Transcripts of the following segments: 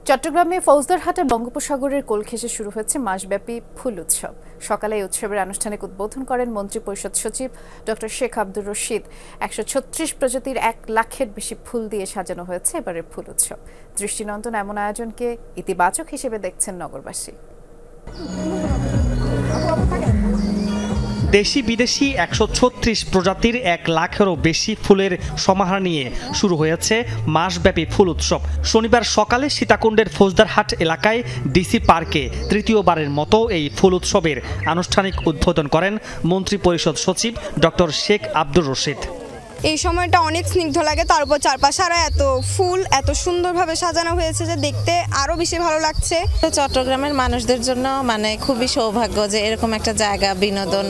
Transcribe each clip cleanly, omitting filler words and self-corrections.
চট্টগ্রামে ফৌজদারহাটে বঙ্গোপসাগরের কোল ঘেঁষে শুরু হয়েছে মাসব্যাপী ফুল উৎসব। সকালে এই উৎসবের আনুষ্ঠানিক উদ্বোধন করেন মন্ত্রিপরিষদ সচিব ডক্টর শেখ আব্দুর রশিদ। ১৩৬ প্রজাতির ১ লাখের বেশি ফুল দিয়ে সাজানো হয়েছে এবারের ফুল উৎসব। দৃষ্টিনন্দন এমন আয়োজনকে ইতিবাচক হিসেবে দেখছেন নগরবাসী। দেশি বিদেশি ১৩৬ প্রজাতির ১ লাখেরও বেশি ফুলের সমাহার নিয়ে শুরু হয়েছে মাসব্যাপী ফুল উৎসব। শনিবার সকালে সীতাকুণ্ডের ফৌজদারহাট এলাকায় ডিসি পার্কে তৃতীয়বারের মতো এই ফুল উৎসবের আনুষ্ঠানিক উদ্বোধন করেন মন্ত্রিপরিষদ সচিব ডক্টর শেখ আব্দুর রশিদ। এই সময়টা অনেক স্নিগ্ধ লাগে, তার উপর চারপাশে এত ফুল এত সুন্দরভাবে সাজানো হয়েছে যে দেখতে আরো বেশি ভালো লাগছে। চট্টগ্রামের মানুষদের জন্য খুবই সৌভাগ্য যে এরকম একটা জায়গা বিনোদন।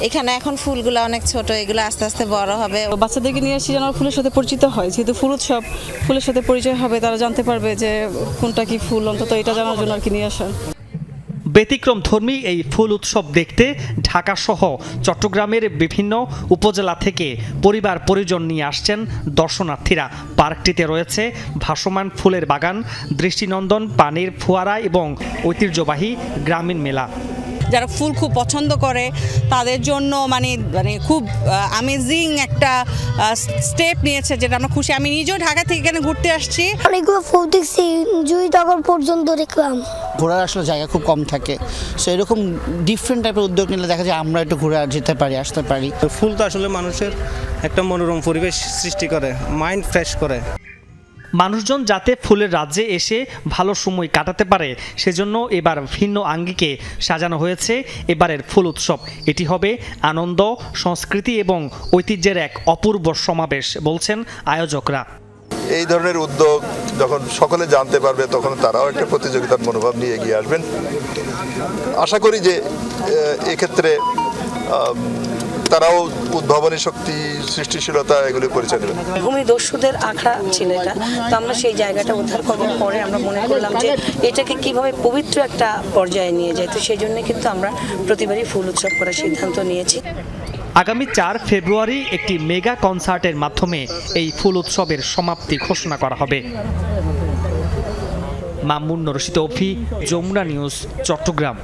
এখানে এখন ফুলগুলো অনেক ছোট, এগুলো আস্তে আস্তে বড় হবে। বাচ্চাদেরকে নিয়ে আসি যেন ফুলের সাথে পরিচিত হয়, যেহেতু ফুল উৎসব, ফুলের সাথে পরিচয় হবে, তারা জানতে পারবে যে কোনটা কি ফুল, অন্তত এটা জানার জন্য আর কি নিয়ে আসা। ব্যতিক্রমধর্মী এই ফুল উৎসব দেখতে ঢাকা সহ চট্টগ্রামের বিভিন্ন উপজেলা থেকে পরিবার পরিজন নিয়ে আসছেন দর্শনার্থীরা। পার্কটিতে রয়েছে ভাসমান ফুলের বাগান, দৃষ্টিনন্দন পানির ফোয়ারা এবং ঐতিহ্যবাহী গ্রামীণ মেলা। যারা ফুল খুব পছন্দ করে তাদের জন্য খুব আমেজিং একটা স্টেপ নিয়েছে, যেটা আমরা খুশি। আমি নিজেও ঢাকা থেকে এখানে ঘুরতে আসছি, অনেকগুলো ফুল দেখছি, জুইনগর পর্যন্ত দেখলাম। ঘোরার আসলে জায়গা খুব কম থাকে, সো এরকম ডিফারেন্ট টাইপের উদ্যোগ নিলে দেখা যায় আমরা একটু ঘুরে যেতে পারি, আসতে পারি। ফুল তো আসলে মানুষের একটা মনোরম পরিবেশ সৃষ্টি করে, মাইন্ড ফ্রেশ করে। মানুষজন যাতে ফুলের রাজ্যে এসে ভালো সময় কাটাতে পারে সেজন্য এবার ভিন্ন আঙ্গিকে সাজানো হয়েছে এবারের ফুল উৎসব। এটি হবে আনন্দ, সংস্কৃতি এবং ঐতিহ্যের এক অপূর্ব সমাবেশ বলছেন আয়োজকরা। এই ধরনের উদ্যোগ যখন সকলে জানতে পারবে তখন তারাও একটা প্রতিযোগিতার মনোভাব নিয়ে এগিয়ে আসবেন। আশা করি যে এক্ষেত্রে তারাও উদ্ভাবনী শক্তি, সৃষ্টিশীলতা এগুলি পরিচয় দেবেন। ভূমিদস্যুদের আখড়া ছিল এটা, তো আমরা সেই জায়গাটা উদ্ধার করার পরে আমরা মনে করলাম যে এটাকে কিভাবে পবিত্র একটা পর্যায়ে নিয়ে যায়, তো সেই জন্য কিন্তু আমরা প্রতিবারই ফুল উৎসব করার সিদ্ধান্ত নিয়েছি। আগামী ৪ ফেব্রুয়ারি একটি মেগা কনসার্টের মাধ্যমে এই ফুল উৎসবের সমাপ্তি ঘোষণা করা হবে। মামুন রশিদ, যমুনা নিউজ, চট্টগ্রাম।